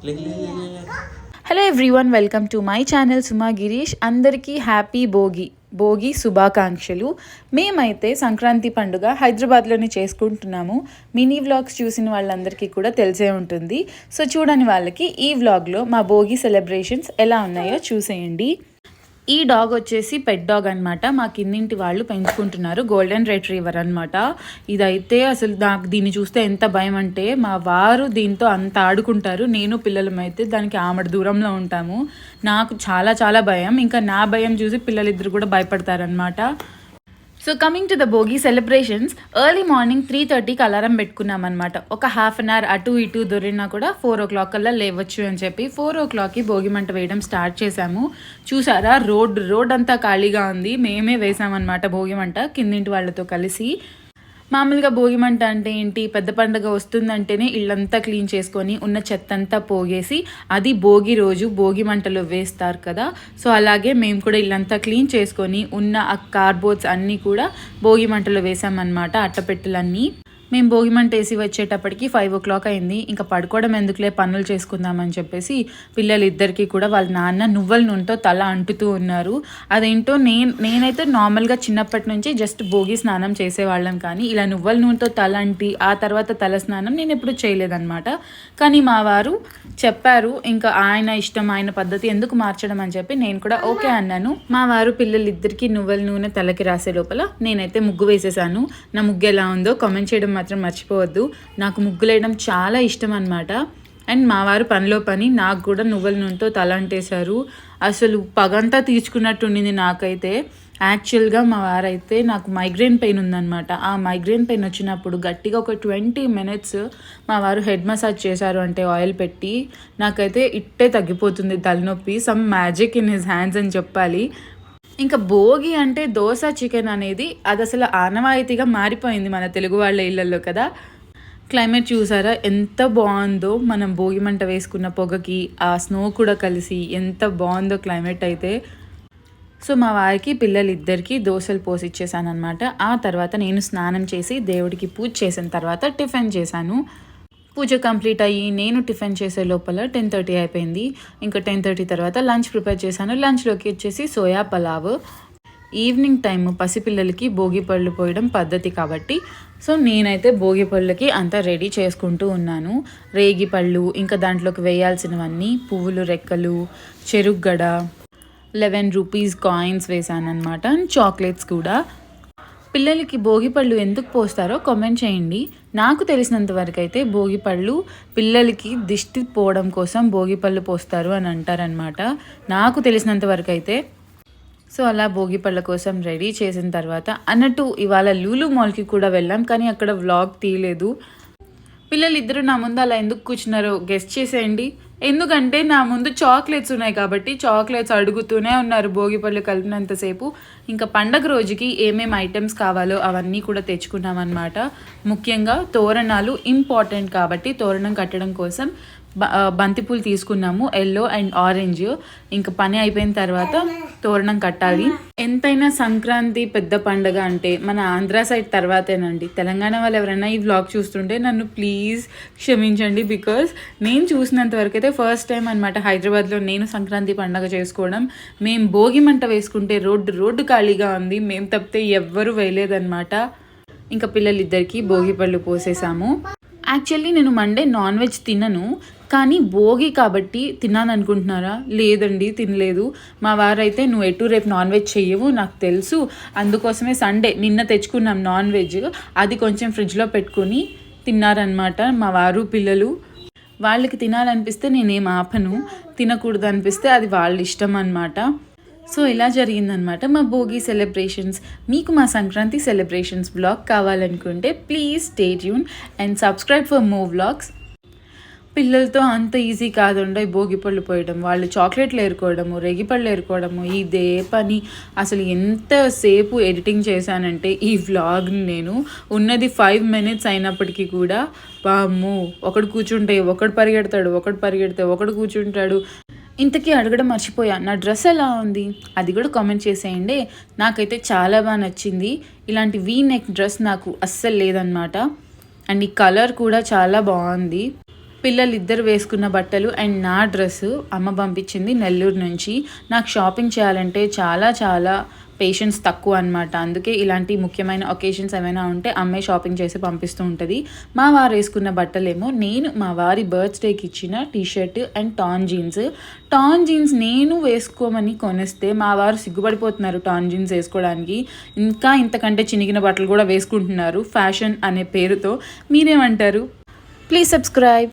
Hello everyone, welcome to my channel Suma Girish. అందరికీ happy Bhogi శుభాకాంక్షలు. మేమైతే సంక్రాంతి పండుగ హైదరాబాద్లోనే చేసుకుంటున్నాము. మినీ వ్లాగ్స్ చూసిన వాళ్ళందరికీ కూడా తెలిసే ఉంటుంది. సో చూడని వాళ్ళకి ఈ వ్లాగ్లో మా భోగి సెలబ్రేషన్స్ ఎలా ఉన్నాయో చూసేయండి. ఈ డాగ్ వచ్చేసి పెట్ డాగ్ అనమాట. మా కిందింటి వాళ్ళు పెంచుకుంటున్నారు, గోల్డెన్ రెట్రీవర్ అనమాట. ఇదైతే అసలు నాకు దీన్ని చూస్తే ఎంత భయం అంటే, మా వారు దీంతో అంత ఆడుకుంటారు, నేను పిల్లలమైతే దానికి ఆమడ దూరంలో ఉంటాము. నాకు చాలా చాలా భయం. ఇంకా నా భయం చూసి పిల్లలిద్దరు కూడా భయపడతారనమాట. So coming to the Bhogi celebrations, early morning 3:30కి అలారం పెట్టుకున్నాం అనమాట. ఒక హాఫ్ అన్ అవర్ అటు ఇటు దొరికినా కూడా 4 o'clock కల్లా లేవచ్చు అని చెప్పి 4 o'clockకి భోగి మంట వేయడం స్టార్ట్ చేశాము. చూసారా, రోడ్ అంతా ఖాళీగా ఉంది. మేమే వేసామన్నమాట భోగి మంట కిందింటి వాళ్ళతో కలిసి. మామూలుగా భోగి మంట అంటే ఏంటి, పెద్ద పండుగ వస్తుందంటేనే ఇళ్ళంతా క్లీన్ చేసుకొని ఉన్న చెత్త అంతా పోగేసి అది భోగి రోజు భోగి మంటలో వేస్తారు కదా. సో అలాగే మేము కూడా ఇల్లంతా క్లీన్ చేసుకొని ఉన్న ఆ కార్డ్బోర్డ్స్ అన్నీ కూడా భోగి మంటలో వేసామన్నమాట, అట్టపెట్టెలన్నీ. మేము భోగి మంట వేసి వచ్చేటప్పటికి 5 o'clock అయింది. ఇంకా పడుకోవడం ఎందుకులే, పనులు చేసుకుందామని చెప్పేసి పిల్లలిద్దరికీ కూడా వాళ్ళ నాన్న నువ్వుల నూనెతో తల అంటుతూ ఉన్నారు. అదేంటో నేనైతే నార్మల్గా చిన్నప్పటి నుంచి జస్ట్ భోగి స్నానం చేసేవాళ్ళం, కానీ ఇలా నువ్వుల నూనెతో తల అంటి ఆ తర్వాత తల స్నానం నేను ఎప్పుడు చేయలేదన్నమాట. కానీ మా వారు చెప్పారు, ఇంకా ఆయన ఇష్టం, ఆయన పద్ధతి ఎందుకు మార్చడం అని చెప్పి నేను కూడా ఓకే అన్నాను. మా వారు పిల్లలిద్దరికీ నువ్వుల నూనె తలకి రాసే లోపల నేనైతే ముగ్గు వేసేసాను. నా ముగ్గు ఎలా ఉందో కామెంట్ చేయడం మాత్రం మర్చిపోవద్దు. నాకు ముగ్గులేయడం చాలా ఇష్టం అనమాట. అండ్ మా వారు పనిలో పని నాకు కూడా నువ్వుల నూనెతో తల అంటేశారు. అసలు పగంతా తీర్చుకున్నట్టుండింది నాకైతే. యాక్చువల్గా మా వారైతే, నాకు మైగ్రేన్ పెయిన్ ఉందన్నమాట. ఆ మైగ్రేన్ పెయిన్ వచ్చినప్పుడు గట్టిగా ఒక 20 minutes మా వారు హెడ్ మసాజ్ చేశారు అంటే ఆయిల్ పెట్టి, నాకైతే ఇట్టే తగ్గిపోతుంది తలనొప్పి. Some magic in his hands అని చెప్పాలి. ఇంకా భోగి అంటే దోశ చికెన్ అనేది అది అసలు ఆనవాయితీగా మారిపోయింది మన తెలుగు వాళ్ళ ఇళ్ళల్లో కదా. క్లైమేట్ చూసారా ఎంత బాగుందో, మనం భోగి మంట వేసుకున్న పొగకి ఆ స్నో కూడా కలిసి ఎంత బాగుందో క్లైమేట్ అయితే. సో మా వారికి పిల్లలిద్దరికీ దోశలు పోసి ఇచ్చేసాను అనమాట. ఆ తర్వాత నేను స్నానం చేసి దేవుడికి పూజ చేసిన తర్వాత టిఫిన్ చేశాను. పూజ కంప్లీట్ అయ్యి నేను టిఫిన్ చేసే లోపల 10:30 అయిపోయింది. ఇంకా 10:30 తర్వాత లంచ్ ప్రిపేర్ చేశాను. లంచ్లోకి వచ్చేసి సోయా పలావ్. ఈవినింగ్ టైం పసిపిల్లలకి భోగి పళ్ళు పోయడం పద్ధతి కాబట్టి సో నేనైతే భోగి పళ్ళకి అంతా రెడీ చేసుకుంటూ ఉన్నాను. రేగి పళ్ళు, ఇంకా దాంట్లోకి వేయాల్సినవన్నీ పువ్వులు రెక్కలు, చెరుగ్గడ, 11 rupees కాయిన్స్ వేసానమాట. చాక్లెట్స్ కూడా. పిల్లలకి భోగిపళ్ళు ఎందుకు పోస్తారో కామెంట్ చేయండి. నాకు తెలిసినంత వరకు అయితే భోగిపళ్ళు పిల్లలకి దిష్టి పోవడం కోసం భోగిపళ్ళు పోస్తారు అని అంటారనమాట, నాకు తెలిసినంత వరకు అయితే. సో అలా భోగిపళ్ళ కోసం రెడీ చేసిన తర్వాత అన్నట్టు ఇవాళ లూలు మాల్కి కూడా వెళ్ళాం, కానీ అక్కడ వ్లాగ్ తీయలేదు. పిల్లలిద్దరూ నా ముందు అలా ఎందుకు కూర్చున్నారో గెస్ట్ చేసేయండి. ఎందుకంటే నా ముందు చాక్లెట్స్ ఉన్నాయి కాబట్టి చాక్లెట్స్ అడుగుతూనే ఉన్నారు భోగిపళ్ళు కలిపినంతసేపు. ఇంకా పండగ రోజుకి ఏమేమి ఐటమ్స్ కావాలో అవన్నీ కూడా తెచ్చుకున్నాం అన్నమాట. ముఖ్యంగా తోరణాలు ఇంపార్టెంట్ కాబట్టి తోరణం కట్టడం కోసం బంతిపూలు తీసుకున్నాము, ఎల్లో అండ్ ఆరెంజ్. ఇంకా పని అయిపోయిన తర్వాత తోరణం కట్టాలి. ఎంతైనా సంక్రాంతి పెద్ద పండుగ అంటే మన ఆంధ్ర సైడ్ తర్వాతేనండి. తెలంగాణ వాళ్ళు ఎవరైనా ఈ వ్లాగ్ చూస్తుంటే నన్ను ప్లీజ్ క్షమించండి. బికాజ్ నేను చూసినంత వరకు అయితే ఫస్ట్ టైం అనమాట హైదరాబాద్లో నేను సంక్రాంతి పండుగ చేసుకోవడం. మేము భోగి మంట వేసుకుంటే రోడ్డు ఖాళీగా ఉంది, మేము తప్పితే ఎవ్వరూ వేయలేదన్నమాట. ఇంకా పిల్లలిద్దరికీ భోగి పళ్ళు పోసేసాము. యాక్చువల్లీ నేను మండే నాన్ వెజ్ తినను, కానీ భోగి కాబట్టి తిన్నాను అనుకుంటున్నారా? లేదండి, తినలేదు. మా వారైతే నువ్వు ఎటు రేపు నాన్ వెజ్ చెయ్యవు నాకు తెలుసు, అందుకోసమే సండే నిన్న తెచ్చుకున్నాం నాన్ వెజ్, అది కొంచెం ఫ్రిడ్జ్లో పెట్టుకొని తిన్నారనమాట మా వారు పిల్లలు. వాళ్ళకి తినాలనిపిస్తే నేనేం ఆపను, తినకూడదు అనిపిస్తే అది వాళ్ళ ఇష్టం అన్నమాట. సో ఇలా జరిగిందనమాట మా భోగి సెలబ్రేషన్స్. మీకు మా సంక్రాంతి సెలబ్రేషన్స్ వ్లాగ్ కావాలనుకుంటే please stay tune and subscribe for more vlogs. పిల్లలతో అంత ఈజీ కాదుండే భోగి పళ్ళు పోయడం, వాళ్ళు చాక్లెట్లు ఏరుకోవడము, రేగిపళ్ళు ఏరుకోవడము, ఇదే పని. అసలు ఎంతసేపు ఎడిటింగ్ చేశానంటే ఈ వ్లాగ్ని నేను ఉన్నది 5 minutes అయినప్పటికీ కూడా వామ్మో, ఒకడు కూర్చుంటే ఒకడు పరిగెడతాడు, ఒకడు కూర్చుంటాడు. ఇంతకీ అడగడం మర్చిపోయా, నా డ్రెస్ ఎలా ఉంది అది కూడా కామెంట్ చేసేయండి. నాకైతే చాలా బాగా నచ్చింది. ఇలాంటి వీ నెక్ డ్రెస్ నాకు అస్సలు లేదనమాట. అండ్ ఈ కలర్ కూడా చాలా బాగుంది. పిల్లలిద్దరు వేసుకున్న బట్టలు అండ్ నా డ్రెస్సు అమ్మ పంపించింది నెల్లూరు నుంచి. నాకు షాపింగ్ చేయాలంటే చాలా పేషెన్స్ తక్కువ అనమాట. అందుకే ఇలాంటి ముఖ్యమైన ఒకేషన్స్ ఏమైనా ఉంటే అమ్మే షాపింగ్ చేసి పంపిస్తూ ఉంటుంది. మా వారు వేసుకున్న బట్టలేమో నేను మా వారి బర్త్డేకి ఇచ్చిన టీషర్ట్ అండ్ టాన్ జీన్స్ నేను వేసుకోమని కొనిస్తే మా వారు సిగ్గుపడిపోతున్నారు టాన్ జీన్స్ వేసుకోవడానికి. ఇంకా ఇంతకంటే చినిగిన బట్టలు కూడా వేసుకుంటున్నారు ఫ్యాషన్ అనే పేరుతో. మీరేమంటారు? Please subscribe.